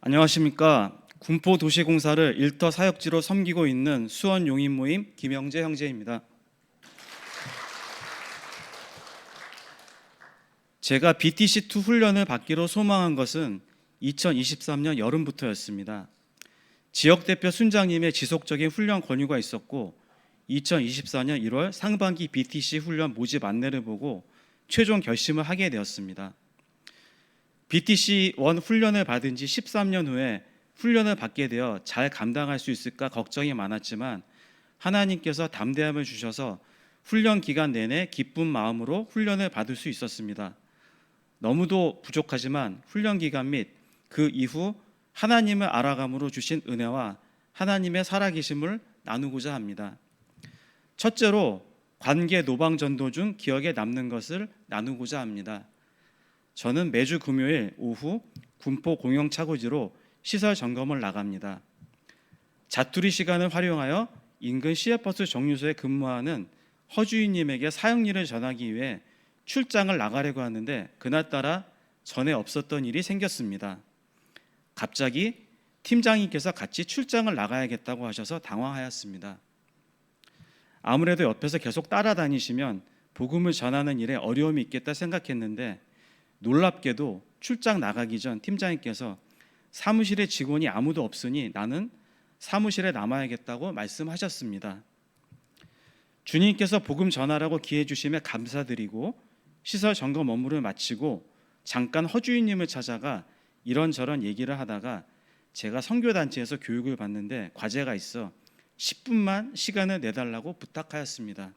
안녕하십니까. 군포도시공사를 일터 사역지로 섬기고 있는 수원용인모임 김영재 형제입니다. 제가 BTC2 훈련을 받기로 소망한 것은 2023년 여름부터였습니다. 지역대표 순장님의 지속적인 훈련 권유가 있었고 2024년 1월 상반기 BTC 훈련 모집 안내를 보고 최종 결심을 하게 되었습니다. BTC1 훈련을 받은 지 13년 후에 훈련을 받게 되어 잘 감당할 수 있을까 걱정이 많았지만 하나님께서 담대함을 주셔서 훈련 기간 내내 기쁜 마음으로 훈련을 받을 수 있었습니다. 너무도 부족하지만 훈련 기간 및 그 이후 하나님을 알아감으로 주신 은혜와 하나님의 살아계심을 나누고자 합니다. 첫째로 관계 노방 전도 중 기억에 남는 것을 나누고자 합니다. 저는 매주 금요일 오후 군포 공영차고지로 시설 점검을 나갑니다. 자투리 시간을 활용하여 인근 시외버스 정류소에 근무하는 허주인님에게 사역일을 전하기 위해 출장을 나가려고 하는데 그날따라 전에 없었던 일이 생겼습니다. 갑자기 팀장님께서 같이 출장을 나가야겠다고 하셔서 당황하였습니다. 아무래도 옆에서 계속 따라다니시면 복음을 전하는 일에 어려움이 있겠다 생각했는데 놀랍게도 출장 나가기 전 팀장님께서 사무실에 직원이 아무도 없으니 나는 사무실에 남아야겠다고 말씀하셨습니다. 주님께서 복음 전하라고 기회 주심에 감사드리고 시설 점검 업무를 마치고 잠깐 허주인님을 찾아가 이런저런 얘기를 하다가 제가 선교단체에서 교육을 받는데 과제가 있어 10분만 시간을 내달라고 부탁하였습니다.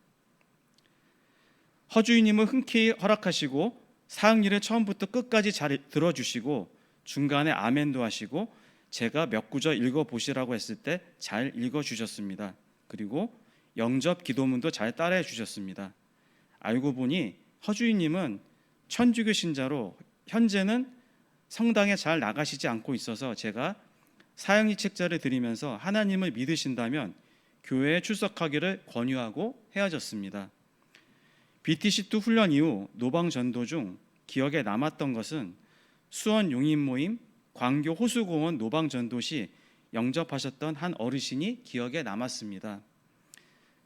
허주인님은 흔쾌히 허락하시고 사역일을 처음부터 끝까지 잘 들어주시고 중간에 아멘도 하시고 제가 몇 구절 읽어보시라고 했을 때 잘 읽어주셨습니다. 그리고 영접 기도문도 잘 따라해 주셨습니다. 알고 보니 허주인님은 천주교 신자로 현재는 성당에 잘 나가시지 않고 있어서 제가 사역일 책자를 드리면서 하나님을 믿으신다면 교회에 출석하기를 권유하고 헤어졌습니다. BTC2 훈련 이후 노방 전도 중 기억에 남았던 것은 수원 용인 모임 광교 호수공원 노방 전도 시 영접하셨던 한 어르신이 기억에 남았습니다.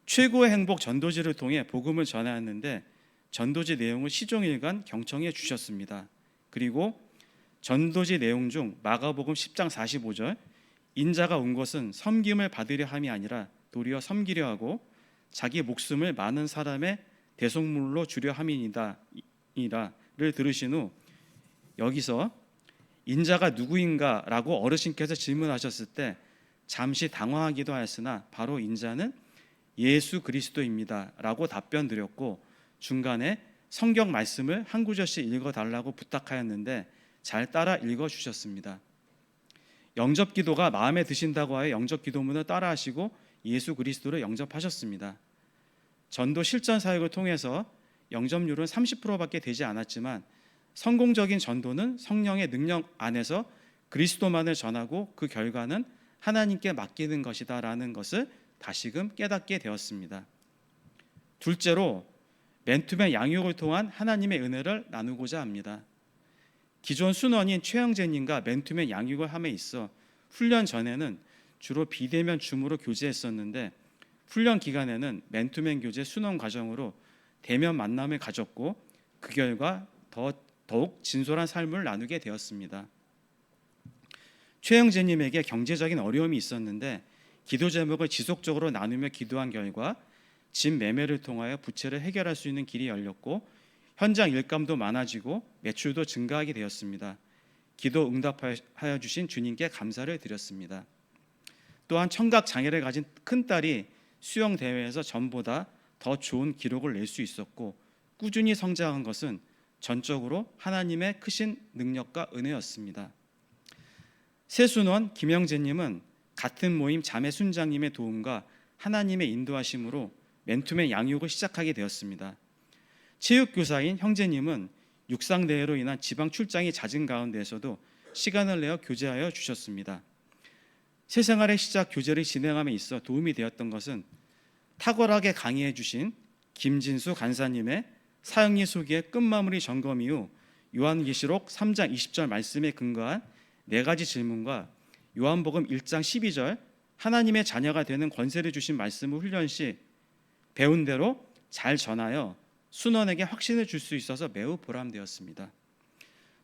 최고의 행복 전도지를 통해 복음을 전하였는데 전도지 내용을 시종일관 경청해 주셨습니다. 그리고 전도지 내용 중 마가복음 10장 45절 인자가 온 것은 섬김을 받으려 함이 아니라 도리어 섬기려 하고 자기 목숨을 많은 사람의 대속물로 주려 함이니다를 들으신 후 여기서 인자가 누구인가라고 어르신께서 질문하셨을 때 잠시 당황하기도 하였으나 바로 인자는 예수 그리스도입니다라고 답변 드렸고 중간에 성경 말씀을 한 구절씩 읽어달라고 부탁하였는데 잘 따라 읽어주셨습니다. 영접 기도가 마음에 드신다고 하여 영접 기도문을 따라하시고 예수 그리스도를 영접하셨습니다. 전도 실전 사역을 통해서 영접률은 30%밖에 되지 않았지만 성공적인 전도는 성령의 능력 안에서 그리스도만을 전하고 그 결과는 하나님께 맡기는 것이다라는 것을 다시금 깨닫게 되었습니다. 둘째로 맨투맨 양육을 통한 하나님의 은혜를 나누고자 합니다. 기존 순원인 최영재님과 맨투맨 양육을 함에 있어 훈련 전에는 주로 비대면 줌으로 교제했었는데 훈련 기간에는 맨투맨 교제 순원 과정으로 대면 만남을 가졌고 그 결과 더욱 진솔한 삶을 나누게 되었습니다. 최영재님에게 경제적인 어려움이 있었는데 기도 제목을 지속적으로 나누며 기도한 결과 집 매매를 통하여 부채를 해결할 수 있는 길이 열렸고 현장 일감도 많아지고 매출도 증가하게 되었습니다. 기도 응답하여 주신 주님께 감사를 드렸습니다. 또한 청각 장애를 가진 큰딸이 수영 대회에서 전보다 더 좋은 기록을 낼 수 있었고 꾸준히 성장한 것은 전적으로 하나님의 크신 능력과 은혜였습니다. 새순원 김영재님은 같은 모임 자매 순장님의 도움과 하나님의 인도하심으로 맨투맨 양육을 시작하게 되었습니다. 체육교사인 형제님은 육상대회로 인한 지방 출장이 잦은 가운데에서도 시간을 내어 교제하여 주셨습니다. 새생활의 시작 교제를 진행함에 있어 도움이 되었던 것은 탁월하게 강의해 주신 김진수 간사님의 사역일 소개의 끝마무리 점검 이후 요한계시록 3장 20절 말씀에 근거한 네 가지 질문과 요한복음 1장 12절 하나님의 자녀가 되는 권세를 주신 말씀을 훈련 시 배운 대로 잘 전하여 순원에게 확신을 줄 수 있어서 매우 보람되었습니다.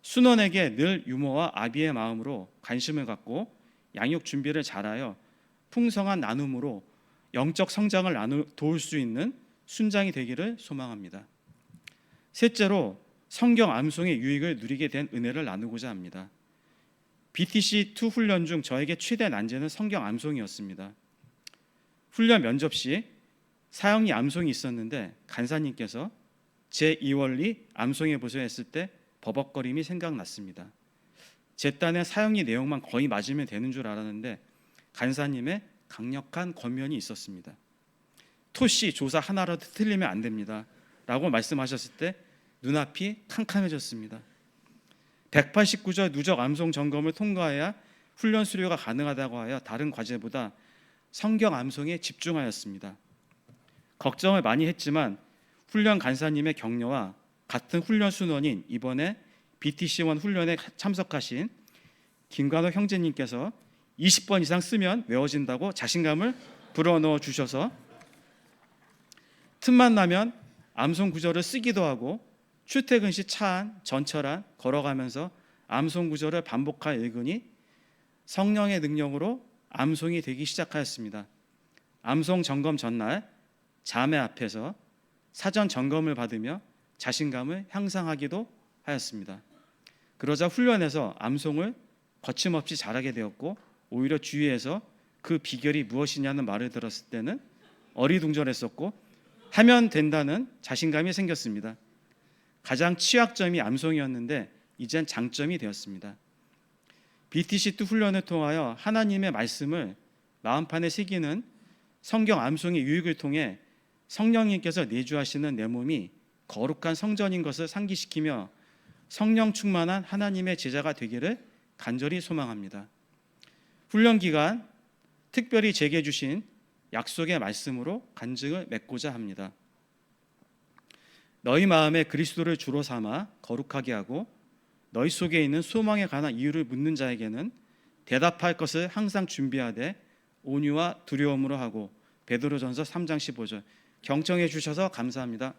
순원에게 늘 유머와 아비의 마음으로 관심을 갖고 양육 준비를 잘하여 풍성한 나눔으로 영적 성장을 도울 수 있는 순장이 되기를 소망합니다. 셋째로 성경 암송의 유익을 누리게 된 은혜를 나누고자 합니다. BTC2 훈련 중 저에게 최대 난제는 성경 암송이었습니다. 훈련 면접 시 사형리 암송이 있었는데 간사님께서 제2원리 암송해 보세요 했을 때 버벅거림이 생각났습니다. 제 딴의 사형리 내용만 거의 맞으면 되는 줄 알았는데 간사님의 강력한 권면이 있었습니다. 토시 조사 하나라도 틀리면 안 됩니다 라고 말씀하셨을 때 눈앞이 캄캄해졌습니다. 189절 누적 암송 점검을 통과해야 훈련 수료가 가능하다고 하여 다른 과제보다 성경 암송에 집중하였습니다. 걱정을 많이 했지만 훈련 간사님의 격려와 같은 훈련 순원인 이번에 BTC1 훈련에 참석하신 김관호 형제님께서 20번 이상 쓰면 외워진다고 자신감을 불어넣어 주셔서 틈만 나면 암송 구절을 쓰기도 하고 출퇴근 시 차 안, 전철 안 걸어가면서 암송 구절을 반복하여 읽으니 성령의 능력으로 암송이 되기 시작하였습니다. 암송 점검 전날 자매 앞에서 사전 점검을 받으며 자신감을 향상하기도 하였습니다. 그러자 훈련에서 암송을 거침없이 잘하게 되었고 오히려 주위에서 그 비결이 무엇이냐는 말을 들었을 때는 어리둥절했었고 하면 된다는 자신감이 생겼습니다. 가장 취약점이 암송이었는데 이젠 장점이 되었습니다. BTC2 훈련을 통하여 하나님의 말씀을 마음판에 새기는 성경 암송의 유익을 통해 성령님께서 내주하시는 내 몸이 거룩한 성전인 것을 상기시키며 성령 충만한 하나님의 제자가 되기를 간절히 소망합니다. 훈련 기간 특별히 제게 주신 약속의 말씀으로 간증을 맺고자 합니다. 너희 마음에 그리스도를 주로 삼아 거룩하게 하고 너희 속에 있는 소망에 관한 이유를 묻는 자에게는 대답할 것을 항상 준비하되 온유와 두려움으로 하고 베드로전서 3장 15절 경청해 주셔서 감사합니다.